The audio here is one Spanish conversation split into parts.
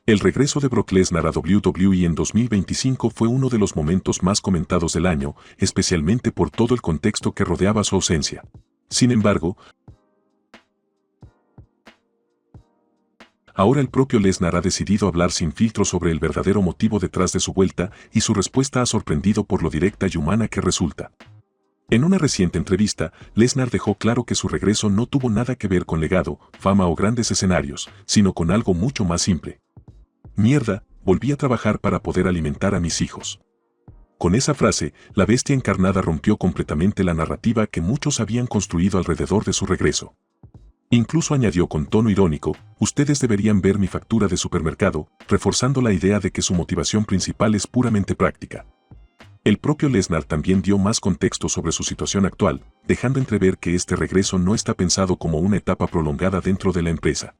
El regreso de Brock Lesnar a WWE en 2025 fue uno de los momentos más comentados del año, especialmente por todo el contexto que rodeaba su ausencia. Sin embargo, ahora el propio Lesnar ha decidido hablar sin filtro sobre el verdadero motivo detrás de su vuelta y su respuesta ha sorprendido por lo directa y humana que resulta. En una reciente entrevista, Lesnar dejó claro que su regreso no tuvo nada que ver con legado, fama o grandes escenarios, sino con algo mucho más simple. Mierda, volví a trabajar para poder alimentar a mis hijos. Con esa frase, la bestia encarnada rompió completamente la narrativa que muchos habían construido alrededor de su regreso. Incluso añadió con tono irónico, ustedes deberían ver mi factura de supermercado, reforzando la idea de que su motivación principal es puramente práctica. El propio Lesnar también dio más contexto sobre su situación actual, dejando entrever que este regreso no está pensado como una etapa prolongada dentro de la empresa.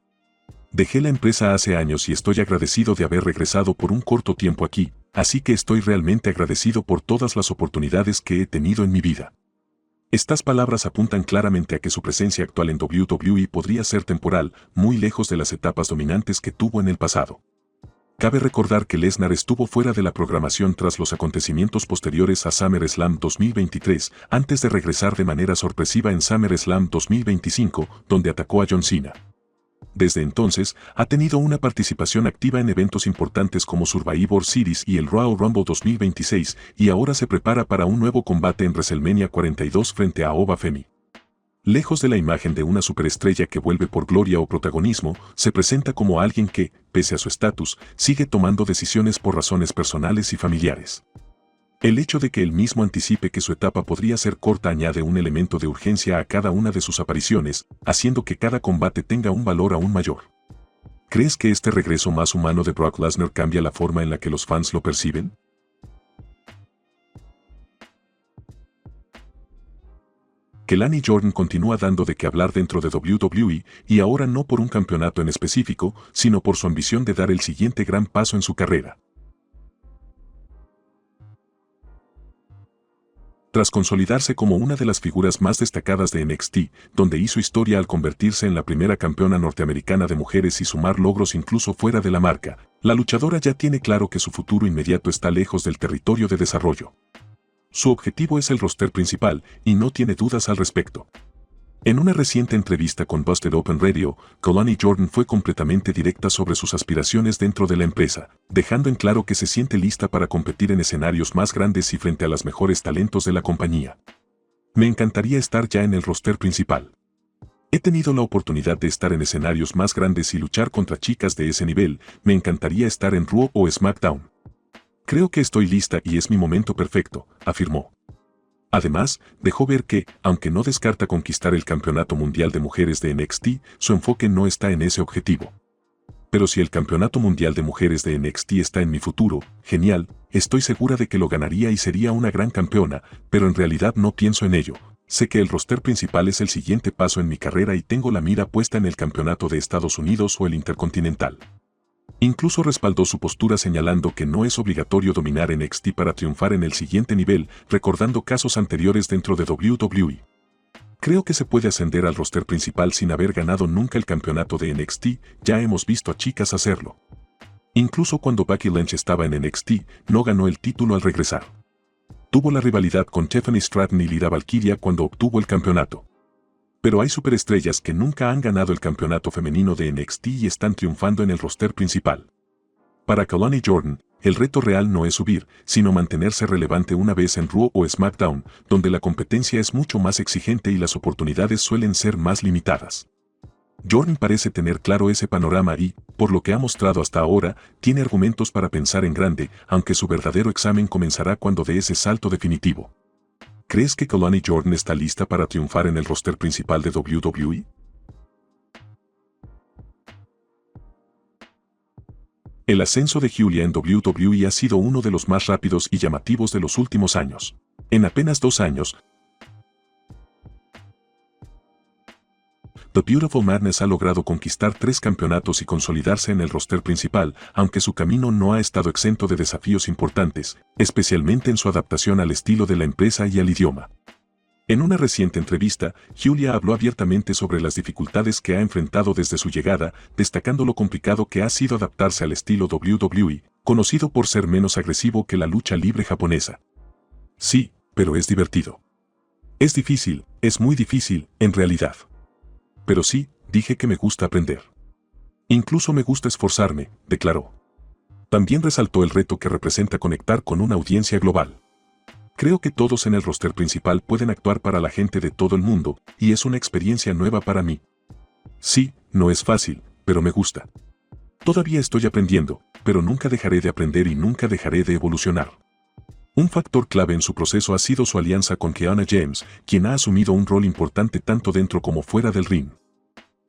Dejé la empresa hace años y estoy agradecido de haber regresado por un corto tiempo aquí, así que estoy realmente agradecido por todas las oportunidades que he tenido en mi vida. Estas palabras apuntan claramente a que su presencia actual en WWE podría ser temporal, muy lejos de las etapas dominantes que tuvo en el pasado. Cabe recordar que Lesnar estuvo fuera de la programación tras los acontecimientos posteriores a SummerSlam 2023, antes de regresar de manera sorpresiva en SummerSlam 2025, donde atacó a John Cena. Desde entonces, ha tenido una participación activa en eventos importantes como Survivor Series y el Royal Rumble 2026, y ahora se prepara para un nuevo combate en WrestleMania 42 frente a Ova Femi. Lejos de la imagen de una superestrella que vuelve por gloria o protagonismo, se presenta como alguien que, pese a su estatus, sigue tomando decisiones por razones personales y familiares. El hecho de que él mismo anticipe que su etapa podría ser corta añade un elemento de urgencia a cada una de sus apariciones, haciendo que cada combate tenga un valor aún mayor. ¿Crees que este regreso más humano de Brock Lesnar cambia la forma en la que los fans lo perciben? Kelani Jordan continúa dando de qué hablar dentro de WWE, y ahora no por un campeonato en específico, sino por su ambición de dar el siguiente gran paso en su carrera. Tras consolidarse como una de las figuras más destacadas de NXT, donde hizo historia al convertirse en la primera campeona norteamericana de mujeres y sumar logros incluso fuera de la marca, la luchadora ya tiene claro que su futuro inmediato está lejos del territorio de desarrollo. Su objetivo es el roster principal, y no tiene dudas al respecto. En una reciente entrevista con Busted Open Radio, Kelani Jordan fue completamente directa sobre sus aspiraciones dentro de la empresa, dejando en claro que se siente lista para competir en escenarios más grandes y frente a los mejores talentos de la compañía. Me encantaría estar ya en el roster principal. He tenido la oportunidad de estar en escenarios más grandes y luchar contra chicas de ese nivel, me encantaría estar en Raw o SmackDown. Creo que estoy lista y es mi momento perfecto, afirmó. Además, dejó ver que, aunque no descarta conquistar el Campeonato Mundial de Mujeres de NXT, su enfoque no está en ese objetivo. Pero si el Campeonato Mundial de Mujeres de NXT está en mi futuro, genial, estoy segura de que lo ganaría y sería una gran campeona, pero en realidad no pienso en ello. Sé que el roster principal es el siguiente paso en mi carrera y tengo la mira puesta en el Campeonato de Estados Unidos o el Intercontinental. Incluso respaldó su postura señalando que no es obligatorio dominar NXT para triunfar en el siguiente nivel, recordando casos anteriores dentro de WWE. Creo que se puede ascender al roster principal sin haber ganado nunca el campeonato de NXT, ya hemos visto a chicas hacerlo. Incluso cuando Becky Lynch estaba en NXT, no ganó el título al regresar. Tuvo la rivalidad con Tiffany Stratton y Lyra Valkyria cuando obtuvo el campeonato. Pero hay superestrellas que nunca han ganado el campeonato femenino de NXT y están triunfando en el roster principal. Para Kelani Jordan, el reto real no es subir, sino mantenerse relevante una vez en Raw o SmackDown, donde la competencia es mucho más exigente y las oportunidades suelen ser más limitadas. Jordan parece tener claro ese panorama y, por lo que ha mostrado hasta ahora, tiene argumentos para pensar en grande, aunque su verdadero examen comenzará cuando dé ese salto definitivo. ¿Crees que Kelani Jordan está lista para triunfar en el roster principal de WWE? El ascenso de Giulia en WWE ha sido uno de los más rápidos y llamativos de los últimos años. En apenas 2 años, The Beautiful Madness ha logrado conquistar 3 campeonatos y consolidarse en el roster principal, aunque su camino no ha estado exento de desafíos importantes, especialmente en su adaptación al estilo de la empresa y al idioma. En una reciente entrevista, Giulia habló abiertamente sobre las dificultades que ha enfrentado desde su llegada, destacando lo complicado que ha sido adaptarse al estilo WWE, conocido por ser menos agresivo que la lucha libre japonesa. Sí, pero es divertido. Es difícil, es muy difícil, en realidad. Pero sí, dije que me gusta aprender. Incluso me gusta esforzarme, declaró. También resaltó el reto que representa conectar con una audiencia global. Creo que todos en el roster principal pueden actuar para la gente de todo el mundo, y es una experiencia nueva para mí. Sí, no es fácil, pero me gusta. Todavía estoy aprendiendo, pero nunca dejaré de aprender y nunca dejaré de evolucionar. Un factor clave en su proceso ha sido su alianza con Kiana James, quien ha asumido un rol importante tanto dentro como fuera del ring.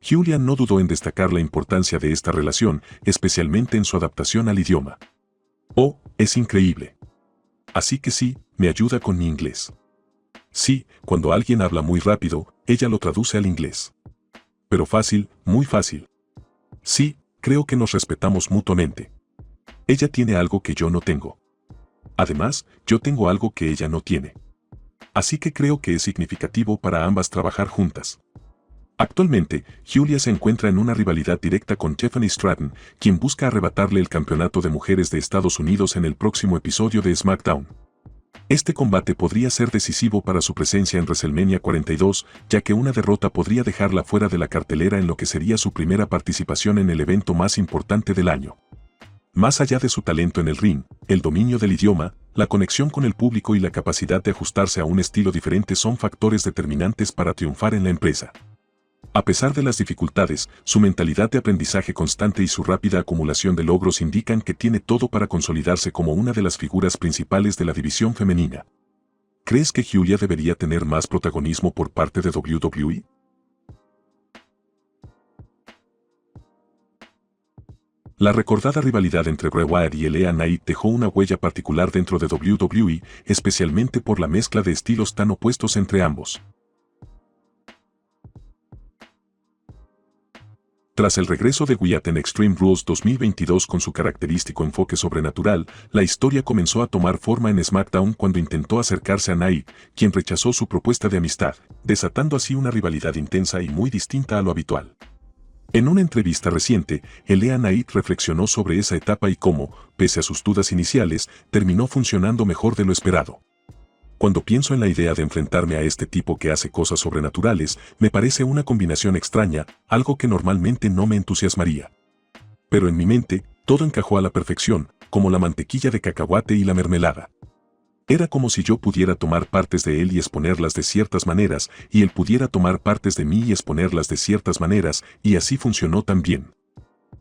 Giulia no dudó en destacar la importancia de esta relación, especialmente en su adaptación al idioma. Oh, es increíble. Así que sí, me ayuda con mi inglés. Sí, cuando alguien habla muy rápido, ella lo traduce al inglés. Pero fácil, muy fácil. Sí, creo que nos respetamos mutuamente. Ella tiene algo que yo no tengo. Además, yo tengo algo que ella no tiene. Así que creo que es significativo para ambas trabajar juntas. Actualmente, Giulia se encuentra en una rivalidad directa con Tiffany Stratton, quien busca arrebatarle el campeonato de mujeres de Estados Unidos en el próximo episodio de SmackDown. Este combate podría ser decisivo para su presencia en WrestleMania 42, ya que una derrota podría dejarla fuera de la cartelera en lo que sería su primera participación en el evento más importante del año. Más allá de su talento en el ring, el dominio del idioma, la conexión con el público y la capacidad de ajustarse a un estilo diferente son factores determinantes para triunfar en la empresa. A pesar de las dificultades, su mentalidad de aprendizaje constante y su rápida acumulación de logros indican que tiene todo para consolidarse como una de las figuras principales de la división femenina. ¿Crees que Giulia debería tener más protagonismo por parte de WWE? La recordada rivalidad entre Bray Wyatt y LA Knight dejó una huella particular dentro de WWE, especialmente por la mezcla de estilos tan opuestos entre ambos. Tras el regreso de Wyatt en Extreme Rules 2022 con su característico enfoque sobrenatural, la historia comenzó a tomar forma en SmackDown cuando intentó acercarse a Knight, quien rechazó su propuesta de amistad, desatando así una rivalidad intensa y muy distinta a lo habitual. En una entrevista reciente, LA Knight reflexionó sobre esa etapa y cómo, pese a sus dudas iniciales, terminó funcionando mejor de lo esperado. Cuando pienso en la idea de enfrentarme a este tipo que hace cosas sobrenaturales, me parece una combinación extraña, algo que normalmente no me entusiasmaría. Pero en mi mente, todo encajó a la perfección, como la mantequilla de cacahuate y la mermelada. Era como si yo pudiera tomar partes de él y exponerlas de ciertas maneras, y él pudiera tomar partes de mí y exponerlas de ciertas maneras, y así funcionó también.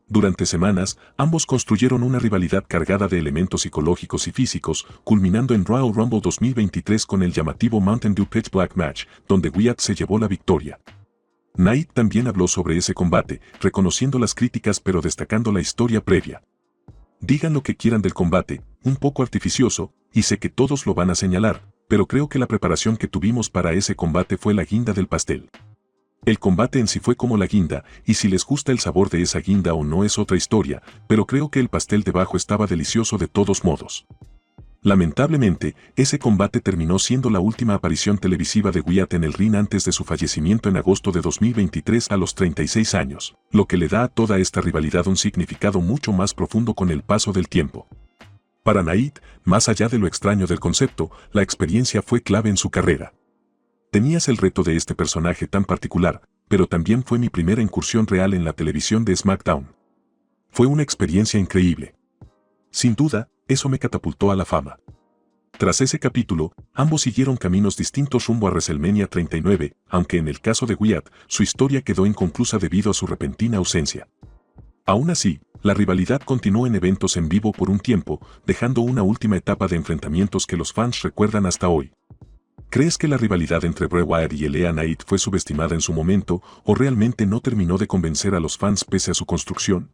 Durante semanas, ambos construyeron una rivalidad cargada de elementos psicológicos y físicos, culminando en Royal Rumble 2023 con el llamativo Mountain Dew Pitch Black Match, donde Wyatt se llevó la victoria. Knight también habló sobre ese combate, reconociendo las críticas pero destacando la historia previa. Digan lo que quieran del combate, un poco artificioso, y sé que todos lo van a señalar, pero creo que la preparación que tuvimos para ese combate fue la guinda del pastel. El combate en sí fue como la guinda, y si les gusta el sabor de esa guinda o no es otra historia, pero creo que el pastel debajo estaba delicioso de todos modos. Lamentablemente, ese combate terminó siendo la última aparición televisiva de Wyatt en el ring antes de su fallecimiento en agosto de 2023 a los 36 años, lo que le da a toda esta rivalidad un significado mucho más profundo con el paso del tiempo. Para Knight, más allá de lo extraño del concepto, la experiencia fue clave en su carrera. Tenías el reto de este personaje tan particular, pero también fue mi primera incursión real en la televisión de SmackDown. Fue una experiencia increíble. Sin duda, eso me catapultó a la fama. Tras ese capítulo, ambos siguieron caminos distintos rumbo a WrestleMania 39, aunque en el caso de Wyatt, su historia quedó inconclusa debido a su repentina ausencia. Aún así, la rivalidad continuó en eventos en vivo por un tiempo, dejando una última etapa de enfrentamientos que los fans recuerdan hasta hoy. ¿Crees que la rivalidad entre Bray Wyatt y LA Knight fue subestimada en su momento o realmente no terminó de convencer a los fans pese a su construcción?